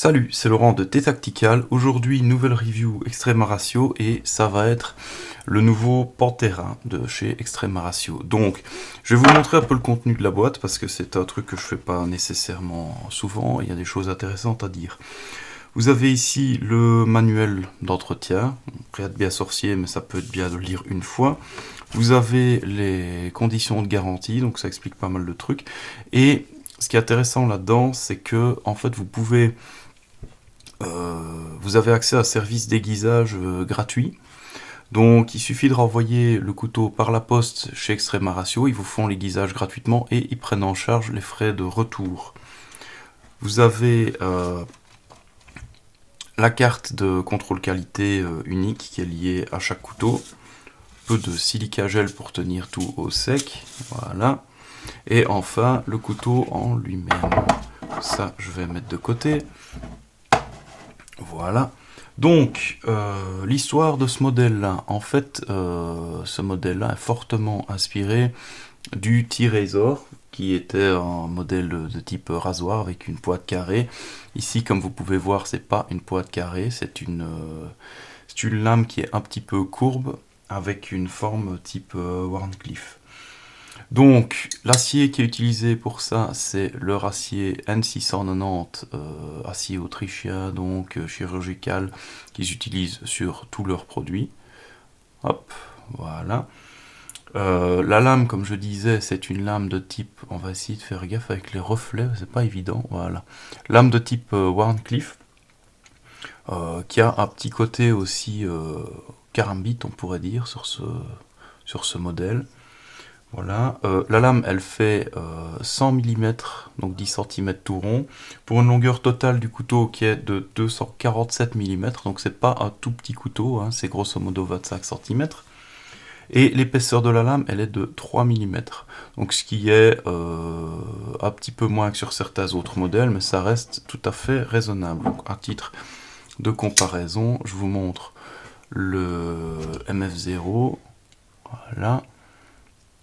Salut, c'est Laurent de T-Tactical. Aujourd'hui, nouvelle review Extrema Ratio et ça va être le nouveau Pantera de chez Extrema Ratio. Donc, je vais vous montrer un peu le contenu de la boîte parce que c'est un truc que je fais pas nécessairement souvent. Il y a des choses intéressantes à dire. Vous avez ici le manuel d'entretien. Rien de bien sorcier, mais ça peut être bien de le lire une fois. Vous avez les conditions de garantie, donc ça explique pas mal de trucs. Et ce qui est intéressant là-dedans, c'est que en fait, vous avez accès à un service d'aiguisage gratuit. Donc il suffit de renvoyer le couteau par la poste chez Extrema Ratio, ils vous font l'aiguisage gratuitement et ils prennent en charge les frais de retour. Vous avez la carte de contrôle qualité unique qui est liée à chaque couteau. Un peu de silica gel pour tenir tout au sec. Voilà. Et enfin le couteau en lui-même. Ça je vais mettre de côté. Voilà. Donc, l'histoire de ce modèle-là, en fait, ce modèle-là est fortement inspiré du T-Razor, qui était un modèle de type rasoir avec une pointe carrée. Ici, comme vous pouvez voir, c'est pas une pointe carrée, c'est une lame qui est un petit peu courbe avec une forme type Wharncliffe. Donc, l'acier qui est utilisé pour ça, c'est leur acier N690, acier autrichien, donc chirurgical, qu'ils utilisent sur tous leurs produits. Hop, voilà. La lame, comme je disais, c'est une lame de type, on va essayer de faire gaffe avec les reflets, c'est pas évident, voilà. Lame de type Wharncliffe, qui a un petit côté aussi carambite, on pourrait dire, sur ce modèle. Voilà, la lame elle fait 100 mm, donc 10 cm tout rond, pour une longueur totale du couteau qui est de 247 mm, donc c'est pas un tout petit couteau, hein, c'est grosso modo 25 cm. Et l'épaisseur de la lame elle est de 3 mm, donc ce qui est un petit peu moins que sur certains autres modèles, mais ça reste tout à fait raisonnable. Donc à titre de comparaison, je vous montre le MF0, voilà.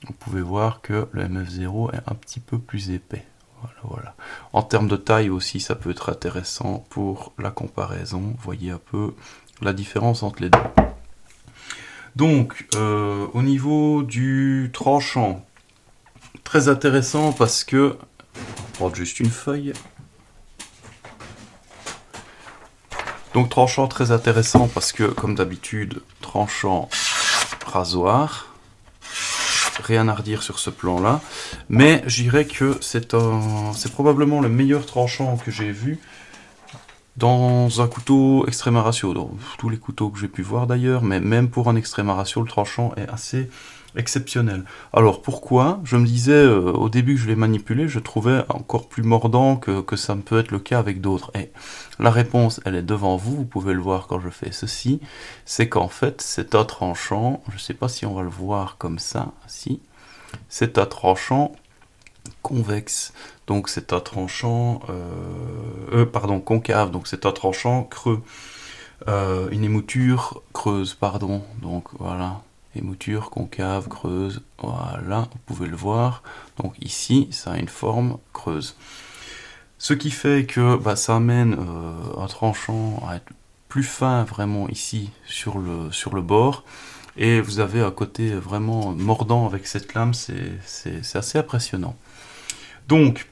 Vous pouvez voir que le MF0 est un petit peu plus épais. Voilà, voilà. En termes de taille aussi, ça peut être intéressant pour la comparaison. Vous voyez un peu la différence entre les deux. Donc, au niveau du tranchant, très intéressant parce que... On prend juste une feuille. Donc, tranchant très intéressant parce que, comme d'habitude, tranchant rasoir. Rien à redire sur ce plan-là, mais je dirais que c'est probablement le meilleur tranchant que j'ai vu dans un couteau Extrema Ratio, dans tous les couteaux que j'ai pu voir d'ailleurs, mais même pour un Extrema Ratio, le tranchant est assez exceptionnel. Alors pourquoi? Je me disais au début que je l'ai manipulé, je trouvais encore plus mordant que ça peut être le cas avec d'autres. Et la réponse, elle est devant vous, vous pouvez le voir quand je fais ceci, c'est qu'en fait c'est un tranchant, je ne sais pas si on va le voir comme ça, si, c'est un tranchant convexe, donc c'est un tranchant, pardon, concave, donc c'est un tranchant creux, une émouture creuse, pardon, donc voilà. Émouture concave, creuse, voilà, vous pouvez le voir. Donc ici, ça a une forme creuse. Ce qui fait que ça amène un tranchant à être plus fin vraiment ici sur le bord. Et vous avez un côté vraiment mordant avec cette lame, c'est assez impressionnant. Donc,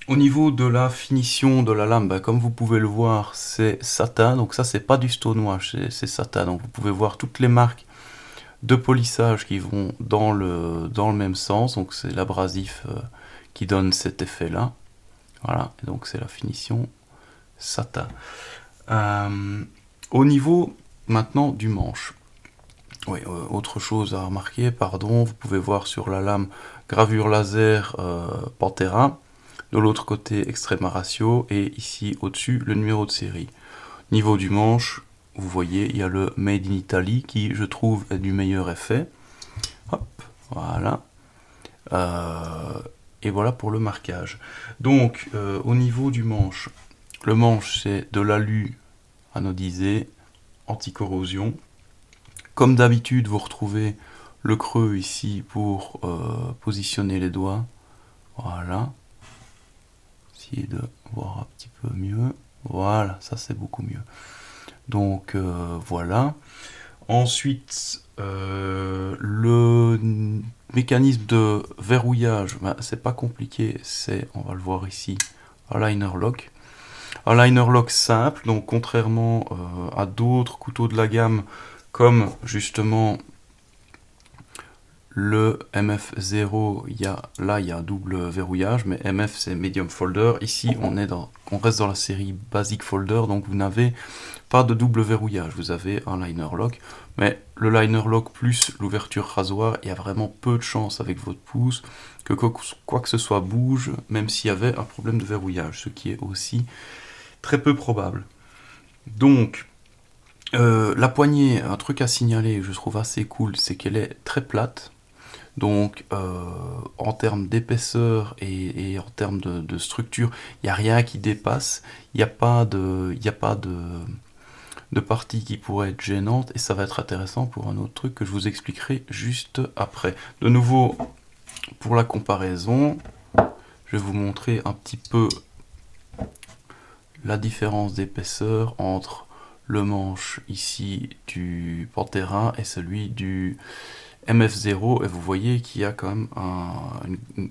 au niveau de la finition de la lame, comme vous pouvez le voir, c'est satin. Donc ça, c'est pas du stonewash, c'est satin. Donc vous pouvez voir toutes les marques de polissage qui vont dans le même sens, donc c'est l'abrasif qui donne cet effet là, voilà, et donc c'est la finition satin. Au niveau maintenant du manche, oui, autre chose à remarquer, pardon, vous pouvez voir sur la lame gravure laser Pantera, de l'autre côté Extrema Ratio, et ici au-dessus le numéro de série. Niveau du manche, vous voyez, il y a le Made in Italy qui, je trouve, est du meilleur effet. Hop, voilà. Et voilà pour le marquage. Donc, au niveau du manche, le manche, c'est de l'alu anodisé, anti-corrosion. Comme d'habitude, vous retrouvez le creux ici pour positionner les doigts. Voilà. Essayez de voir un petit peu mieux. Voilà, ça c'est beaucoup mieux. Donc voilà. Ensuite, le mécanisme de verrouillage, ben, c'est pas compliqué, on va le voir ici, un liner lock. Un liner lock simple, donc contrairement à d'autres couteaux de la gamme, comme justement le MF0, il y a un double verrouillage, mais MF c'est medium folder. Ici, on reste dans la série basic folder, donc vous n'avez pas de double verrouillage. Vous avez un liner lock, mais le liner lock plus l'ouverture rasoir, il y a vraiment peu de chance avec votre pouce que quoi que ce soit bouge, même s'il y avait un problème de verrouillage, ce qui est aussi très peu probable. Donc, la poignée, un truc à signaler, je trouve assez cool, c'est qu'elle est très plate. Donc, en termes d'épaisseur et en termes de structure, il n'y a rien qui dépasse. Il n'y a pas de partie qui pourrait être gênante. Et ça va être intéressant pour un autre truc que je vous expliquerai juste après. De nouveau, pour la comparaison, je vais vous montrer un petit peu la différence d'épaisseur entre le manche ici du Pantera et celui du MF0, et vous voyez qu'il y a quand même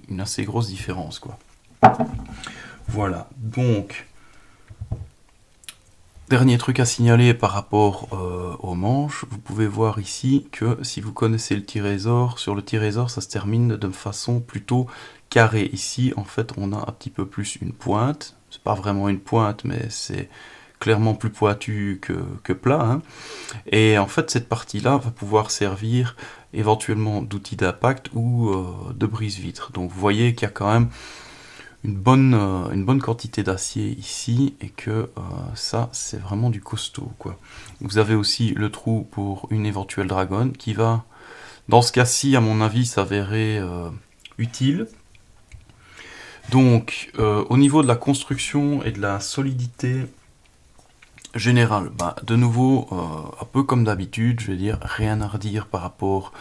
une assez grosse différence, quoi. Voilà, donc dernier truc à signaler par rapport aux manches, vous pouvez voir ici que si vous connaissez le T-Razor, sur le T-Razor ça se termine de façon plutôt carrée. Ici en fait on a un petit peu plus une pointe, c'est pas vraiment une pointe mais c'est clairement plus pointu que plat, hein. Et en fait cette partie là va pouvoir servir éventuellement d'outil d'impact ou de brise-vitre. Donc vous voyez qu'il y a quand même une bonne quantité d'acier ici et que ça c'est vraiment du costaud, quoi. Vous avez aussi le trou pour une éventuelle dragonne qui va dans ce cas-ci à mon avis s'avérer utile. Donc au niveau de la construction et de la solidité générale, bah, de nouveau un peu comme d'habitude, je vais dire rien à redire par rapport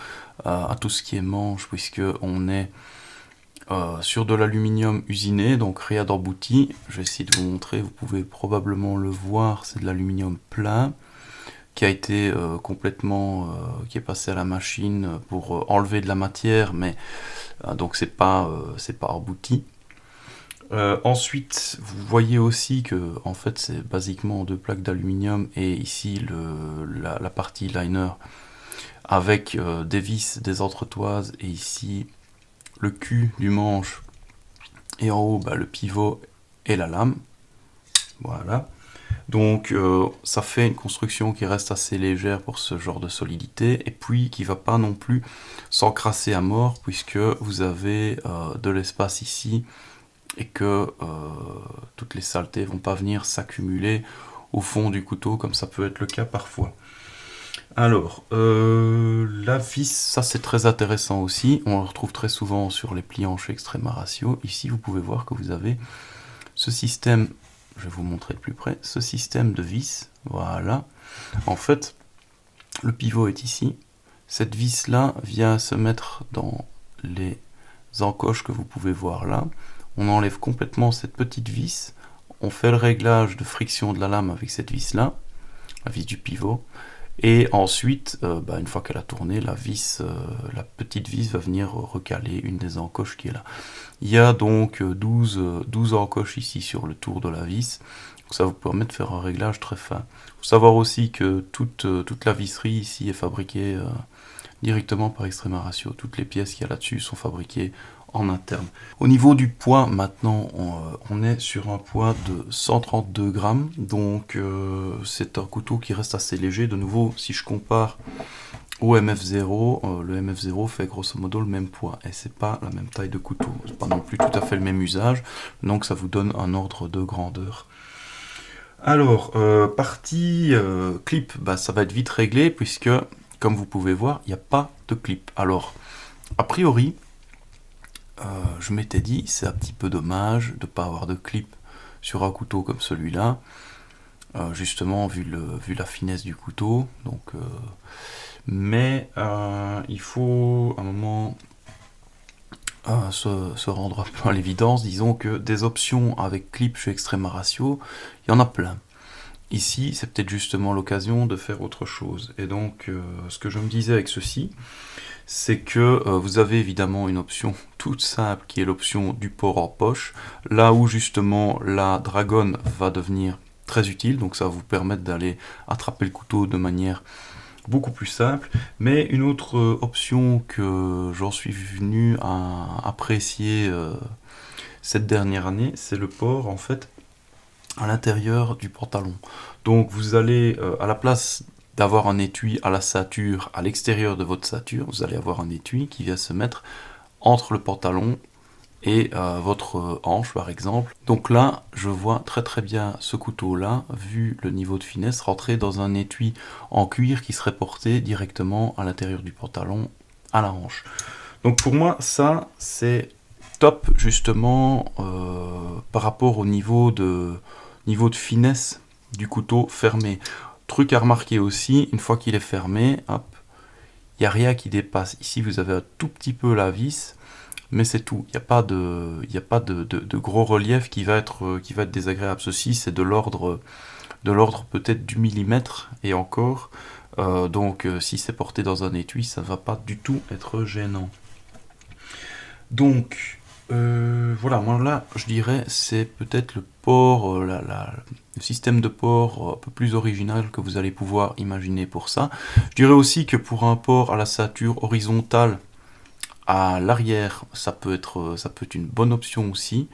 à tout ce qui est manche, puisque on est sur de l'aluminium usiné, donc rien d'embouti. Je vais essayer de vous montrer, vous pouvez probablement le voir, c'est de l'aluminium plein qui a été qui est passé à la machine pour enlever de la matière, mais donc c'est pas embouti. Ensuite, vous voyez aussi que en fait c'est basiquement deux plaques d'aluminium et ici la partie liner avec des vis, des entretoises et ici le cul du manche et en haut bah, le pivot et la lame. Voilà. Donc ça fait une construction qui reste assez légère pour ce genre de solidité et puis qui va pas non plus s'encrasser à mort puisque vous avez de l'espace ici et que toutes les saletés vont pas venir s'accumuler au fond du couteau comme ça peut être le cas parfois. Alors, la vis, ça c'est très intéressant aussi, on le retrouve très souvent sur les pliants chez Extrema Ratio. Ici vous pouvez voir que vous avez ce système, je vais vous montrer de plus près, ce système de vis, voilà. En fait, le pivot est ici, cette vis là vient se mettre dans les encoches que vous pouvez voir là. On enlève complètement cette petite vis, on fait le réglage de friction de la lame avec cette vis là, la vis du pivot. Et ensuite, une fois qu'elle a tourné, la petite vis va venir recaler une des encoches qui est là. Il y a donc 12 encoches ici sur le tour de la vis. Donc ça vous permet de faire un réglage très fin. Il faut savoir aussi que toute la visserie ici est fabriquée directement par Extrema Ratio. Toutes les pièces qu'il y a là-dessus sont fabriquées en interne. Au niveau du poids, maintenant, on est sur un poids de 132 grammes, donc c'est un couteau qui reste assez léger. De nouveau, si je compare au MF0, le MF0 fait grosso modo le même poids, et c'est pas la même taille de couteau, c'est pas non plus tout à fait le même usage, donc ça vous donne un ordre de grandeur. Alors, partie clip, bah, ça va être vite réglé, puisque, comme vous pouvez voir, il n'y a pas de clip. Alors, a priori, je m'étais dit, c'est un petit peu dommage de ne pas avoir de clip sur un couteau comme celui-là, justement vu la finesse du couteau. Donc, mais il faut un moment se rendre un peu à l'évidence, disons que des options avec clip chez Extrema Ratio, il y en a plein. Ici, c'est peut-être justement l'occasion de faire autre chose. Et donc, ce que je me disais avec ceci, c'est que vous avez évidemment une option toute simple qui est l'option du port en poche, là où justement la dragonne va devenir très utile, donc ça va vous permettre d'aller attraper le couteau de manière beaucoup plus simple. Mais une autre option que j'en suis venu à apprécier cette dernière année, c'est le port en fait à l'intérieur du pantalon. Donc vous allez, à la place d'avoir un étui à la ceinture, à l'extérieur de votre ceinture, vous allez avoir un étui qui vient se mettre entre le pantalon et votre hanche par exemple. Donc là, je vois très très bien ce couteau-là, vu le niveau de finesse, rentrer dans un étui en cuir qui serait porté directement à l'intérieur du pantalon, à la hanche. Donc pour moi, ça c'est top justement par rapport au niveau de finesse du couteau fermé. Truc à remarquer aussi, une fois qu'il est fermé, hop, il n'y a rien qui dépasse. Ici, vous avez un tout petit peu la vis, mais c'est tout. Il n'y a pas de gros relief qui va être désagréable. Ceci, c'est de l'ordre peut-être du millimètre, et encore. Donc, si c'est porté dans un étui, ça ne va pas du tout être gênant. Donc, voilà, moi là, je dirais, c'est peut-être le port, le système de port un peu plus original que vous allez pouvoir imaginer pour ça. Je dirais aussi que pour un port à la ceinture horizontale, à l'arrière, ça peut être une bonne option aussi.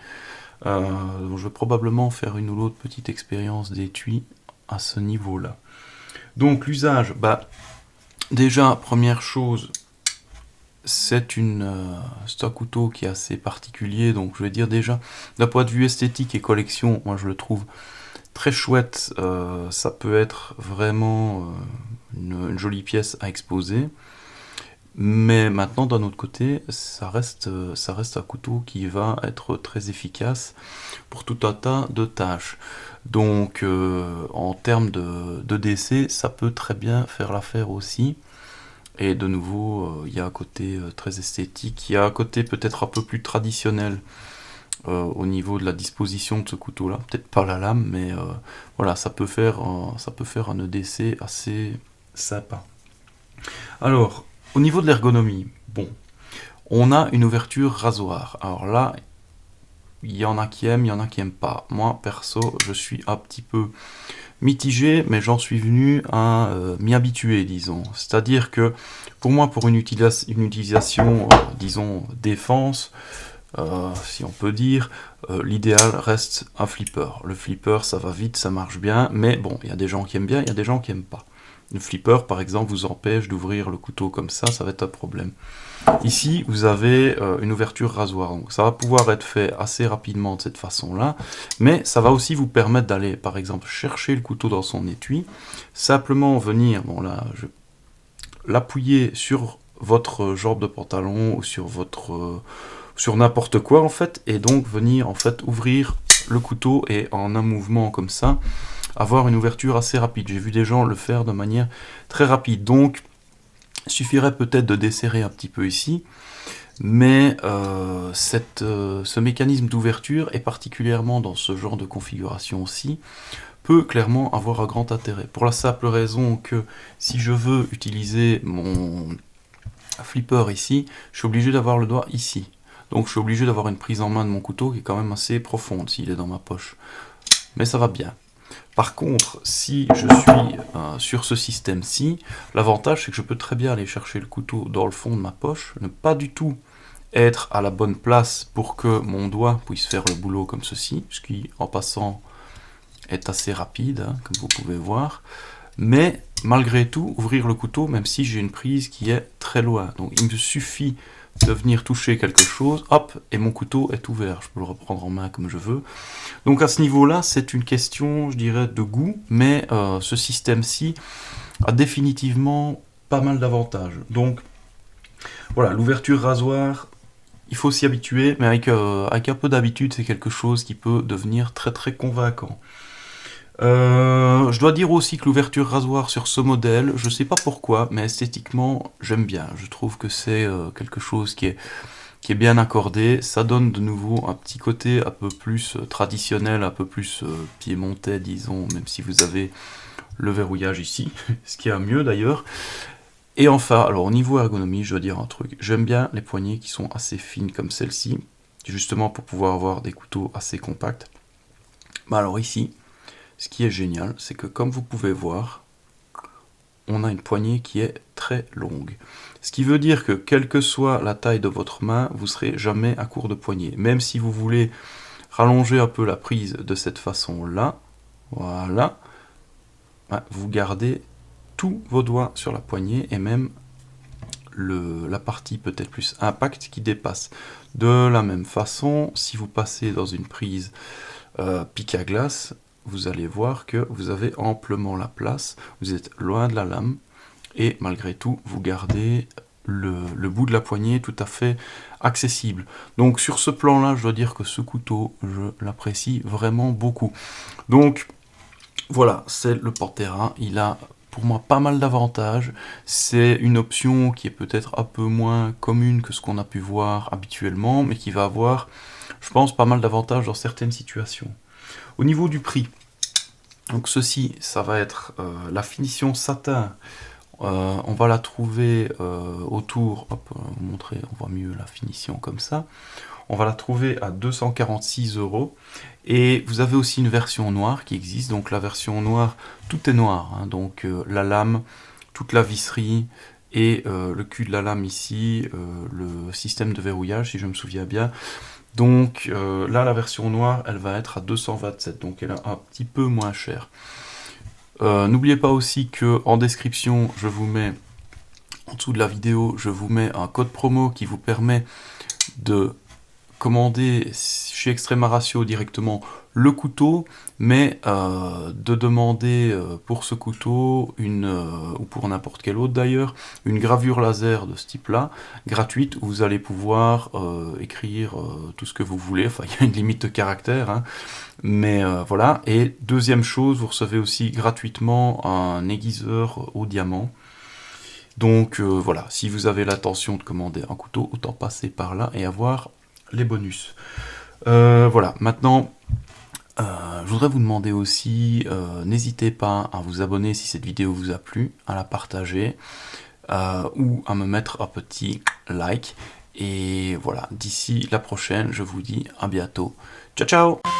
Donc je vais probablement faire une ou l'autre petite expérience d'étui à ce niveau-là. Donc l'usage, déjà, première chose, c'est un couteau qui est assez particulier, donc je vais dire déjà, d'un point de vue esthétique et collection, moi je le trouve très chouette. Ça peut être vraiment une jolie pièce à exposer. Mais maintenant, d'un autre côté, ça reste un couteau qui va être très efficace pour tout un tas de tâches. Donc, en termes de décès, ça peut très bien faire l'affaire aussi. Et de nouveau, il y a un côté très esthétique, il y a un côté peut-être un peu plus traditionnel au niveau de la disposition de ce couteau-là. Peut-être pas la lame, mais voilà, ça peut faire un EDC assez sympa. Alors, au niveau de l'ergonomie, bon, on a une ouverture rasoir. Alors là, il y en a qui aiment, il y en a qui n'aiment pas. Moi, perso, je suis un petit peu mitigé, mais j'en suis venu à m'y habituer, disons. C'est-à-dire que, pour moi, pour une utilisation, disons, défense, si on peut dire, l'idéal reste un flipper. Le flipper, ça va vite, ça marche bien, mais bon, il y a des gens qui aiment bien, il y a des gens qui n'aiment pas. Le flipper, par exemple, vous empêche d'ouvrir le couteau comme ça va être un problème. Ici, vous avez une ouverture rasoir, donc ça va pouvoir être fait assez rapidement de cette façon-là, mais ça va aussi vous permettre d'aller, par exemple, chercher le couteau dans son étui, simplement venir, bon là, l'appuyer sur votre jambe de pantalon ou sur n'importe quoi en fait, et donc venir en fait ouvrir le couteau et en un mouvement comme ça, avoir une ouverture assez rapide. J'ai vu des gens le faire de manière très rapide, donc il suffirait peut-être de desserrer un petit peu ici, mais ce mécanisme d'ouverture, et particulièrement dans ce genre de configuration aussi, peut clairement avoir un grand intérêt. Pour la simple raison que si je veux utiliser mon flipper ici, je suis obligé d'avoir le doigt ici. Donc je suis obligé d'avoir une prise en main de mon couteau qui est quand même assez profonde s'il est dans ma poche. Mais ça va bien. Par contre, si je suis sur ce système-ci, l'avantage c'est que je peux très bien aller chercher le couteau dans le fond de ma poche, ne pas du tout être à la bonne place pour que mon doigt puisse faire le boulot comme ceci, ce qui en passant est assez rapide, hein, comme vous pouvez voir, mais malgré tout ouvrir le couteau même si j'ai une prise qui est très loin. Donc il me suffit de venir toucher quelque chose, hop, et mon couteau est ouvert, je peux le reprendre en main comme je veux. Donc à ce niveau-là, c'est une question, je dirais, de goût, mais ce système-ci a définitivement pas mal d'avantages. Donc voilà, l'ouverture rasoir, il faut s'y habituer, mais avec un peu d'habitude, c'est quelque chose qui peut devenir très très convaincant. Je dois dire aussi que l'ouverture rasoir sur ce modèle, je sais pas pourquoi, mais esthétiquement, j'aime bien. Je trouve que c'est quelque chose qui est qui est bien accordé. Ça donne de nouveau un petit côté un peu plus traditionnel, un peu plus piémontais, disons, même si vous avez le verrouillage ici, ce qui est mieux d'ailleurs. Et enfin, alors au niveau ergonomie, je dois dire un truc. J'aime bien les poignées qui sont assez fines comme celle-ci, justement pour pouvoir avoir des couteaux assez compacts. Bah alors ici, ce qui est génial, c'est que comme vous pouvez voir, on a une poignée qui est très longue. Ce qui veut dire que quelle que soit la taille de votre main, vous ne serez jamais à court de poignée. Même si vous voulez rallonger un peu la prise de cette façon-là, voilà, vous gardez tous vos doigts sur la poignée et même la partie peut-être plus impact qui dépasse. De la même façon, si vous passez dans une prise pique à glace, vous allez voir que vous avez amplement la place, vous êtes loin de la lame et malgré tout vous gardez le bout de la poignée tout à fait accessible. Donc sur ce plan là, je dois dire que ce couteau, je l'apprécie vraiment beaucoup. Donc voilà, c'est le Pantera, il a pour moi pas mal d'avantages, c'est une option qui est peut-être un peu moins commune que ce qu'on a pu voir habituellement, mais qui va avoir, je pense, pas mal d'avantages dans certaines situations. Au niveau du prix, donc ceci, ça va être la finition satin, on va la trouver autour, hop, on va vous montrer, on voit mieux la finition comme ça, on va la trouver à 246 €. Et vous avez aussi une version noire qui existe. Donc la version noire, tout est noir. Hein, donc la lame, toute la visserie et le cul de la lame ici, le système de verrouillage si je me souviens bien. Donc là, la version noire, elle va être à 227. Donc elle est un petit peu moins chère. N'oubliez pas aussi que en description, je vous mets, en dessous de la vidéo, je vous mets un code promo qui vous permet de commander chez Extrema Ratio directement le couteau, mais de demander pour ce couteau, ou pour n'importe quel autre d'ailleurs, une gravure laser de ce type-là, gratuite, où vous allez pouvoir écrire tout ce que vous voulez, enfin il y a une limite de caractère, hein, mais voilà. Et deuxième chose, vous recevez aussi gratuitement un aiguiseur au diamant. Donc voilà, si vous avez l'intention de commander un couteau, autant passer par là et avoir les bonus. Voilà, maintenant, je voudrais vous demander aussi, n'hésitez pas à vous abonner si cette vidéo vous a plu, à la partager, ou à me mettre un petit like. Et voilà, d'ici la prochaine, je vous dis à bientôt. Ciao, ciao!